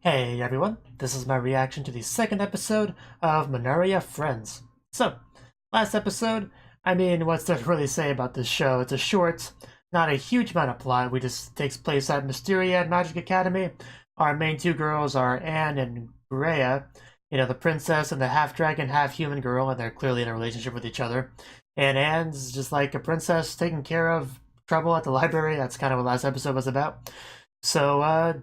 Hey everyone, this is my reaction to the second episode of Manaria Friends. So, last episode, what's there to really say about this show? It's a short, not a huge amount of plot. We just takes place at Mysteria Magic Academy. Our main two girls are Anne and Rhea, the princess and the half-dragon, half-human girl, and they're clearly in a relationship with each other. And Anne's just like a princess taking care of trouble at the library. That's kind of what last episode was about. So,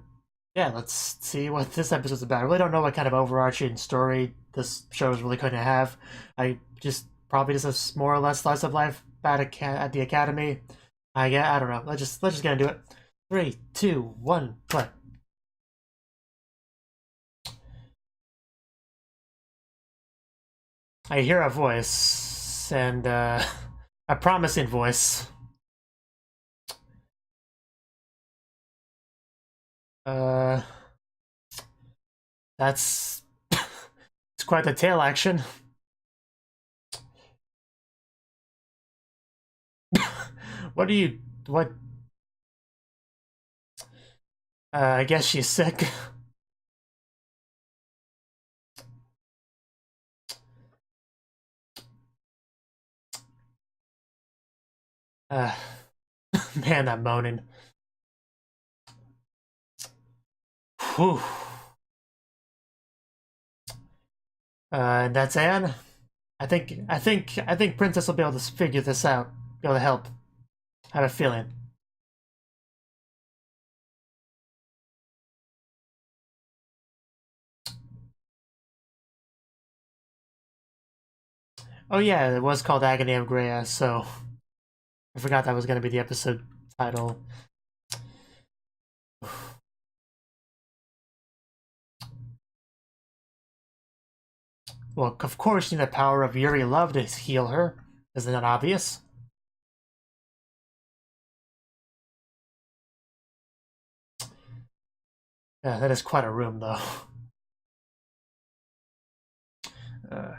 yeah, let's see what this episode's about. I really don't know what kind of overarching story this show is really going to have. I just probably just a more or less slice of life at the academy. I don't know. Let's just get into it. 3, 2, 1, play. I hear a voice and a promising voice. Uh, that's it's quite the tail action. What are you? What? I guess she's sick. Uh, man, I'm moaning. Whew. And that's Anne. I think Princess will be able to figure this out. Be able to help. I have a feeling. Oh yeah, it was called Agony of Greya, so I forgot that was going to be the episode title. Well, of course, you need the power of Yuri Love to heal her. Isn't that obvious? Yeah, that is quite a room, though. Uh,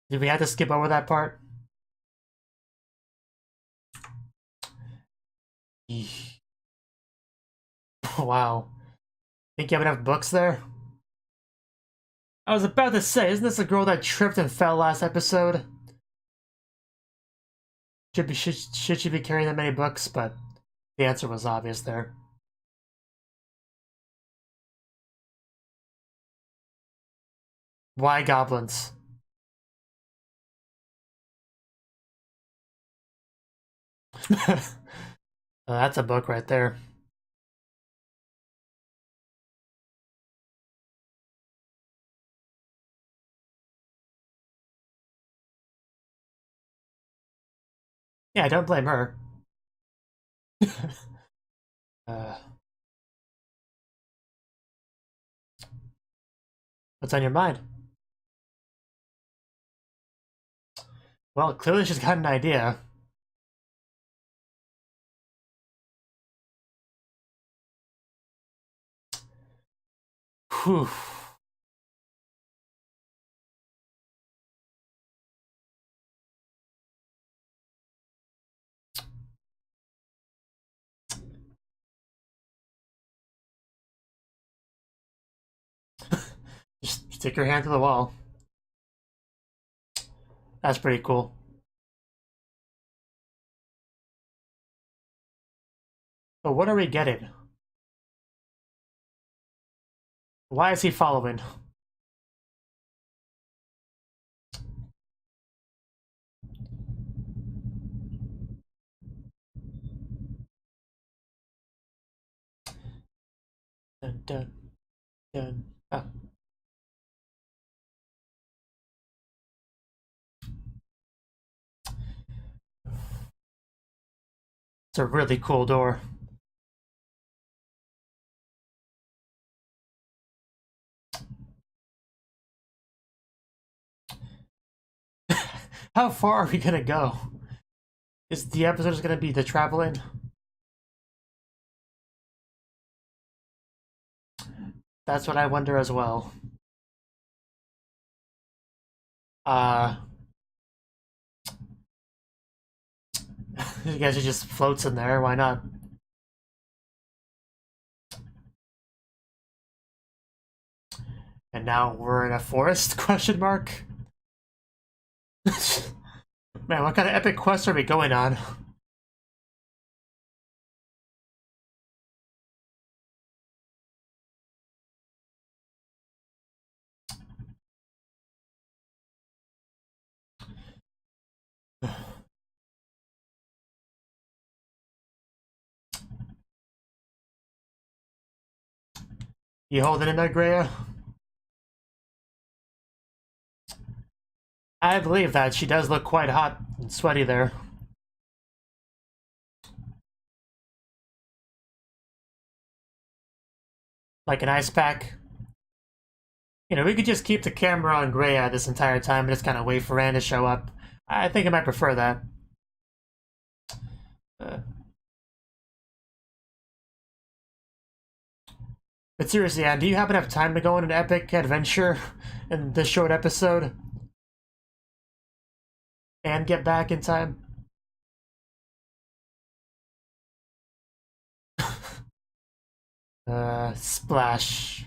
did we have to skip over that part? Wow. Think you have enough books there? I was about to say, isn't this the girl that tripped and fell last episode? Should she be carrying that many books? But the answer was obvious there. Why goblins? That's a book right there. Yeah, don't blame her. uh, what's on your mind? Well, clearly she's got an idea. Whew. Just stick your hand to the wall. That's pretty cool. But what are we getting? Why is he following? Dun, dun, dun. Oh. It's a really cool door. How far are we gonna go? Is the episode just gonna be the traveling? That's what I wonder as well. I guess it just floats in there, why not? And now we're in a forest? Question mark. Man, what kind of epic quest are we going on? You holding in there, Greya? I believe that. She does look quite hot and sweaty there. Like an ice pack. You know, we could just keep the camera on Greya this entire time and just kind of wait for Rand to show up. I think I might prefer that. But seriously, Anne, do you happen to have time to go on an epic adventure in this short episode? And get back in time? Splash.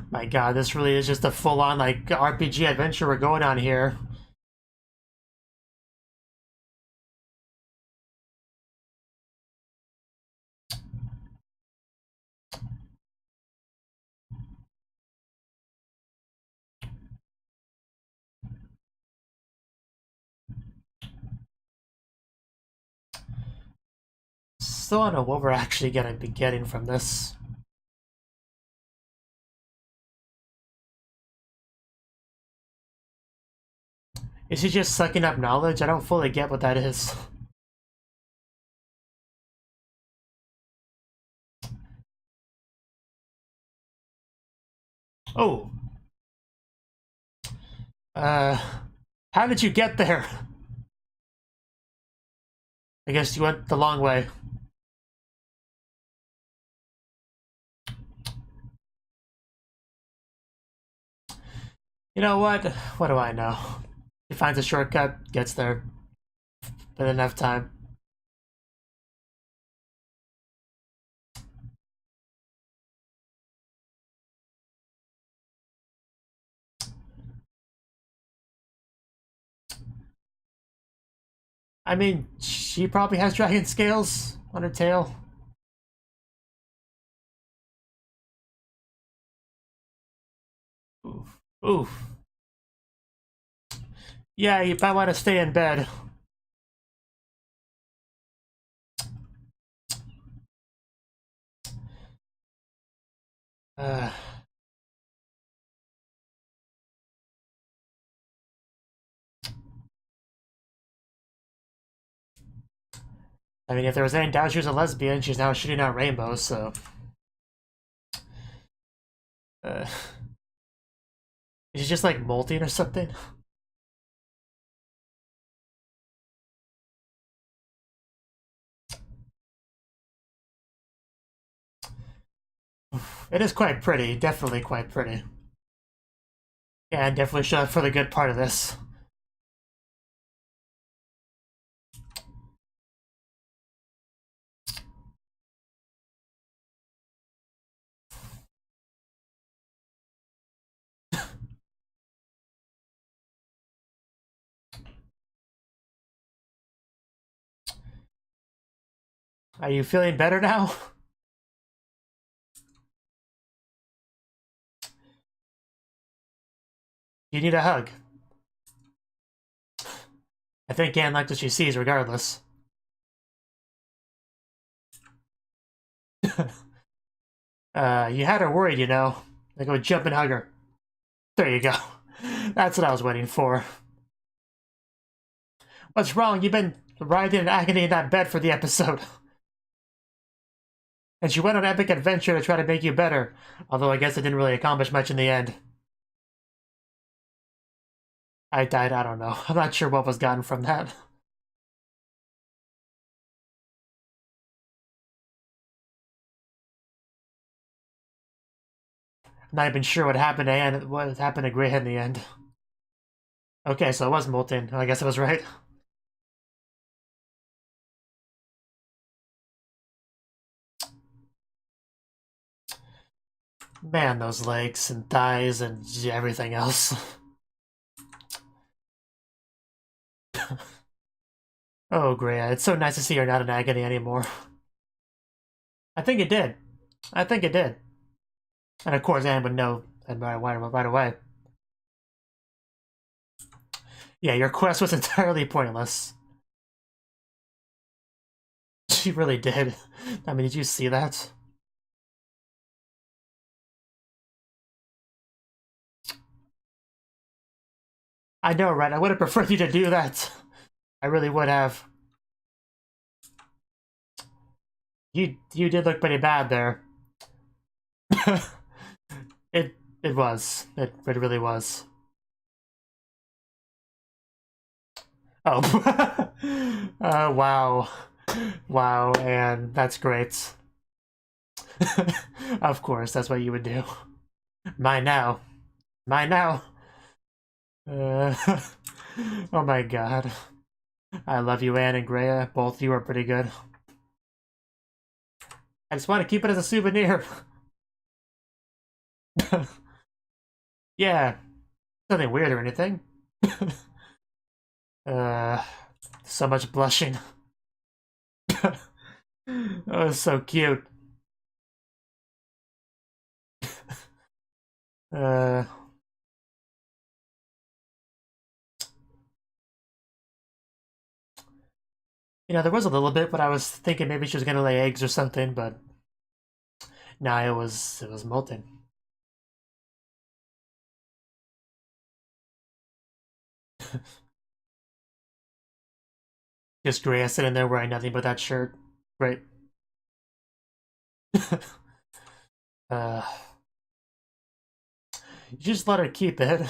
My god, this really is just a full-on, like, RPG adventure we're going on here. Still don't know what we're actually gonna be getting from this. Is he just sucking up knowledge? I don't fully get what that is. Oh. How did you get there? I guess you went the long way. You know what? What do I know? He finds a shortcut, gets there in enough time. I mean, she probably has dragon scales on her tail. Oof. Oof. Yeah, you might want to stay in bed. Uh, I mean, if there was any doubt she was a lesbian, she's now shooting out rainbows, so... is she just, like, molting or something? It is quite pretty, definitely quite pretty. Yeah, I definitely shot for the good part of this. Are you feeling better now? You need a hug. I think Anne likes what she sees regardless. You had her worried, you know. I go jump and hug her. There you go. That's what I was waiting for. What's wrong? You've been writhing in agony in that bed for the episode. And she went on an epic adventure to try to make you better. Although I guess it didn't really accomplish much in the end. I died, I don't know. I'm not sure what was gotten from that. I'm not even sure what happened to Anne, what happened to Greyhead in the end. Okay, so it was molten. I guess I was right. Man, those legs and thighs and everything else. Oh, Greya, it's so nice to see you're not in agony anymore. I think it did. I think it did. And of course, Anne would know right away. Yeah, your quest was entirely pointless. She really did. I mean, did you see that? I know, right? I would have preferred you to do that. I really would have. You did look pretty bad there. it was. It really was. Oh. Wow. Wow, and that's great. Of course, that's what you would do. Mine now. Mine now. Oh my god. I love you, Anne and Greya. Both of you are pretty good. I just want to keep it as a souvenir. Yeah. Nothing weird or anything. So much blushing. Oh, so cute. Uh... You know, there was a little bit, but I was thinking maybe she was gonna lay eggs or something, but no, it was molten. Just Greya sitting there wearing nothing but that shirt. Right. uh, you just let her keep it.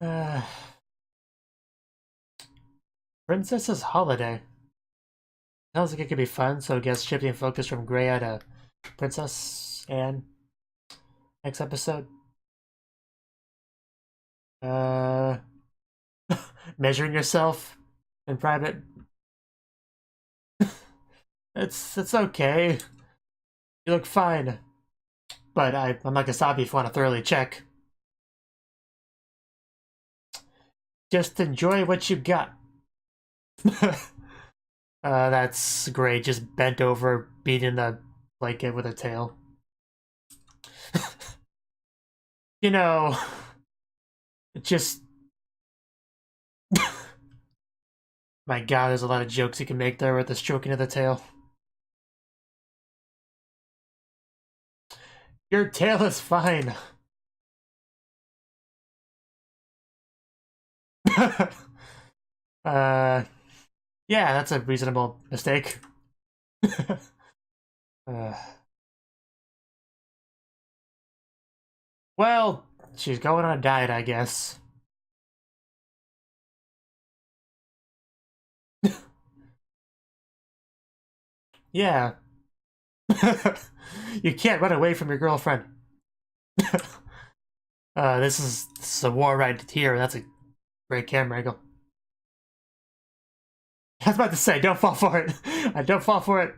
Uh, Princess's Holiday. Sounds like it could be fun, so I guess shifting focus from Greya to Princess Anne next episode. Uh, Measuring yourself in private. It's okay. You look fine. But I'm not gonna stop you if you want to thoroughly check. Just enjoy what you got. That's great. Just bent over, beating the blanket with a tail. You know, just... My god, there's a lot of jokes you can make there with the stroking of the tail. Your tail is fine. Yeah, that's a reasonable mistake. uh, well, she's going on a diet, I guess. Yeah. You can't run away from your girlfriend. This is a war right here. That's a great camera angle. I was about to say, don't fall for it. Don't fall for it.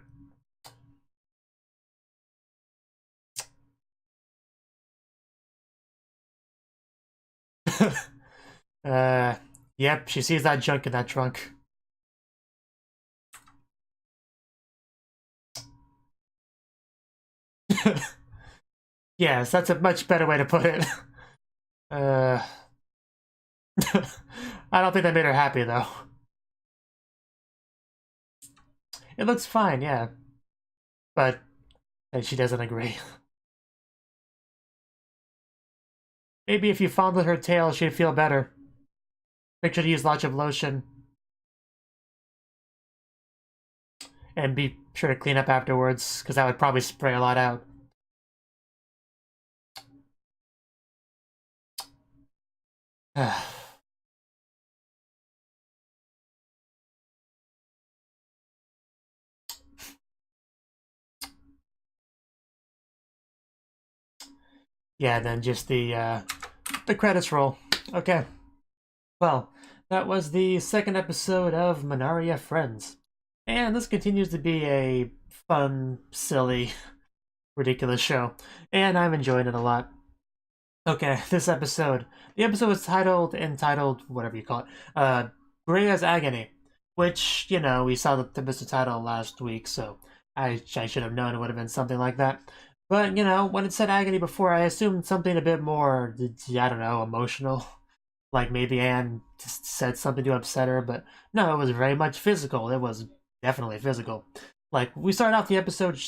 Yep, she sees that junk in that trunk. Yes, that's a much better way to put it. I don't think that made her happy, though. It looks fine, yeah. But she doesn't agree. Maybe if you fondled her tail, she'd feel better. Make sure to use lots of lotion. And be sure to clean up afterwards, because that would probably spray a lot out. Yeah, then just the credits roll. Okay. Well, That was the second episode of Manaria Friends. And this continues to be a fun, silly, ridiculous show. And I'm enjoying it a lot. Okay, this episode. The episode was entitled, whatever you call it, Grea's Agony. Which, you know, we saw the episode title last week, so I should have known it would have been something like that. But, you know, when it said agony before, I assumed something a bit more, I don't know, emotional. Like maybe Anne just said something to upset her, but no, it was very much physical. It was definitely physical. Like, we started off the episode,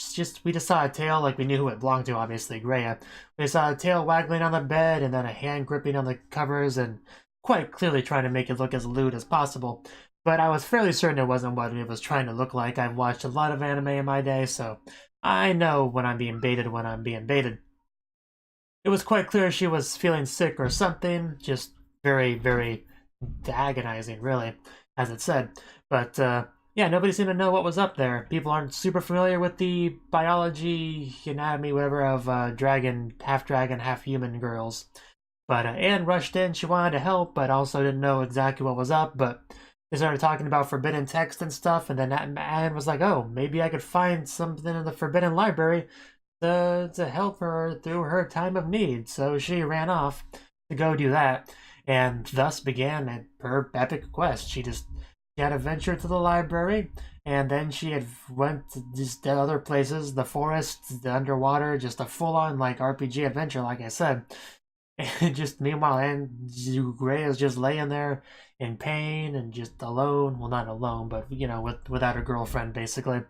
we just saw a tail, like we knew who it belonged to, obviously, Greya. We saw a tail waggling on the bed, and then a hand gripping on the covers, and quite clearly trying to make it look as lewd as possible. But I was fairly certain it wasn't what it was trying to look like. I've watched a lot of anime in my day, so I know when I'm being baited when I'm being baited. It was quite clear she was feeling sick or something, just very, very agonizing, really, as it said. But yeah, nobody seemed to know what was up there. People aren't super familiar with the biology, anatomy, whatever, of dragon, half human girls. But Anne rushed in. She wanted to help, but also didn't know exactly what was up. But they started talking about forbidden text and stuff, and then Anne was like, "Oh, maybe I could find something in the forbidden library to help her through her time of need." So she ran off to go do that, and thus began her epic quest. She had adventured to the library, and then she had went to just other places, the forest, the underwater, just a full-on like RPG adventure, like I said. And just meanwhile, and Gray is just laying there in pain and just alone. Well, not alone, but you know, without her girlfriend, basically.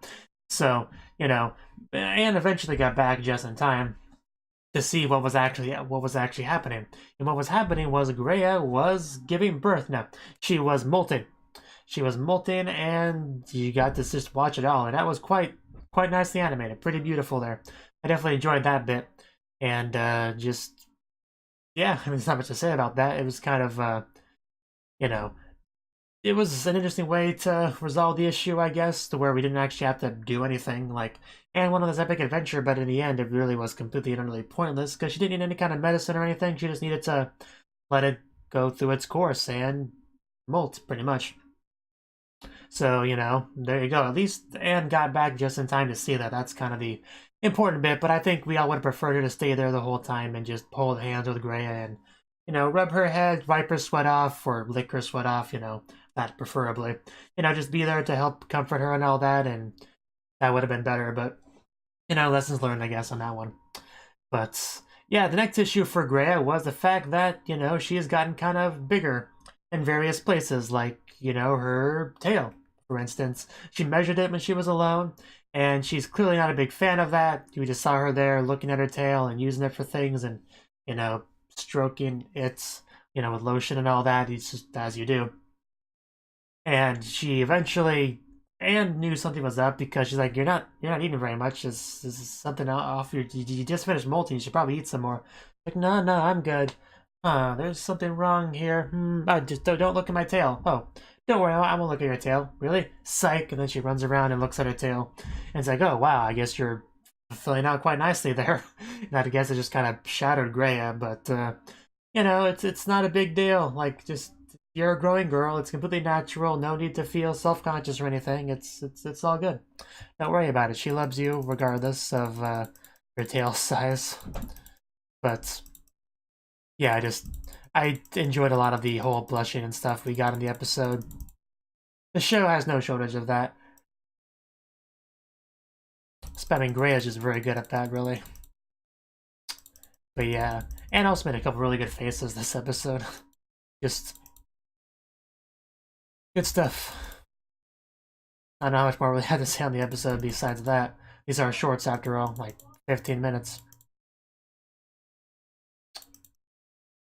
So you know, Anne eventually got back just in time to see what was actually happening. And what was happening was Greya was giving birth. Now she was molting. She was molting, and you got to just watch it all, and that was quite nicely animated, pretty beautiful there. I definitely enjoyed that bit, and just yeah, I mean, there's not much to say about that. It was kind of you know, it was an interesting way to resolve the issue, I guess, to where we didn't actually have to do anything. Like, Anne went on this epic adventure, but in the end, it really was completely and utterly pointless because she didn't need any kind of medicine or anything. She just needed to let it go through its course and molt, pretty much. So, you know, there you go. At least Anne got back just in time to see that. That's kind of the important bit, but I think we all would have preferred her to stay there the whole time and just hold hands with Greya and, you know, rub her head, wipe her sweat off, or lick her sweat off, you know, that preferably. You know, just be there to help comfort her and all that, and that would have been better, but, you know, lessons learned, I guess, on that one. But, yeah, the next issue for Greya was the fact that, you know, she has gotten kind of bigger in various places, like, you know, her tail, for instance. She measured it when she was alone, and she's clearly not a big fan of that. We just saw her there looking at her tail and using it for things and, you know, stroking it, you know, with lotion and all that. It's just as you do. And she eventually Anne knew something was up because she's like, you're not eating very much. Is something off your? You just finished molting. You should probably eat some more. Like, no, I'm good. There's something wrong here. I just don't look at my tail. Oh, don't worry, I won't look at your tail. Really? Psych. And then she runs around and looks at her tail, and it's like, oh wow, I guess you're filling out quite nicely there. And I guess it just kind of shattered Greya, but you know, it's not a big deal. Like, just you're a growing girl. It's completely natural. No need to feel self-conscious or anything. It's all good. Don't worry about it. She loves you regardless of your tail size. But yeah, I enjoyed a lot of the whole blushing and stuff we got in the episode. The show has no shortage of that. Spamming Grey is just very good at that, really. But yeah, and also made a couple really good faces this episode. Just good stuff. I don't know how much more we had to say on the episode besides that. These are shorts after all, like 15 minutes.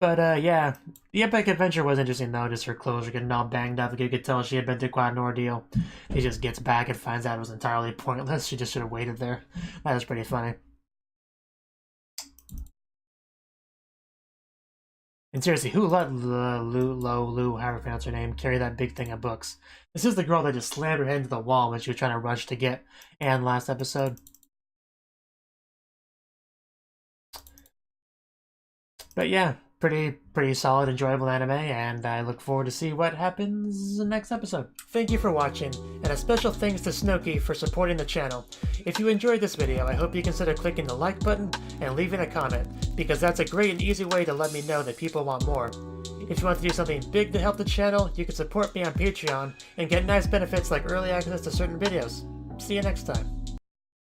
But yeah, the epic adventure was interesting though. Just her clothes were getting all banged up. You could tell she had been through quite an ordeal. She just gets back and finds out it was entirely pointless. She just should have waited there. That was pretty funny. And seriously, who let Lu, however you pronounce her name, carry that big thing of books? This is the girl that just slammed her head into the wall when she was trying to rush to get Anne last episode. But yeah, pretty solid, enjoyable anime, and I look forward to see what happens in the next episode. Thank you for watching, and a special thanks to Cnouki for supporting the channel. If you enjoyed this video, I hope you consider clicking the like button and leaving a comment, because that's a great and easy way to let me know that people want more. If you want to do something big to help the channel, you can support me on Patreon and get nice benefits like early access to certain videos. See you next time.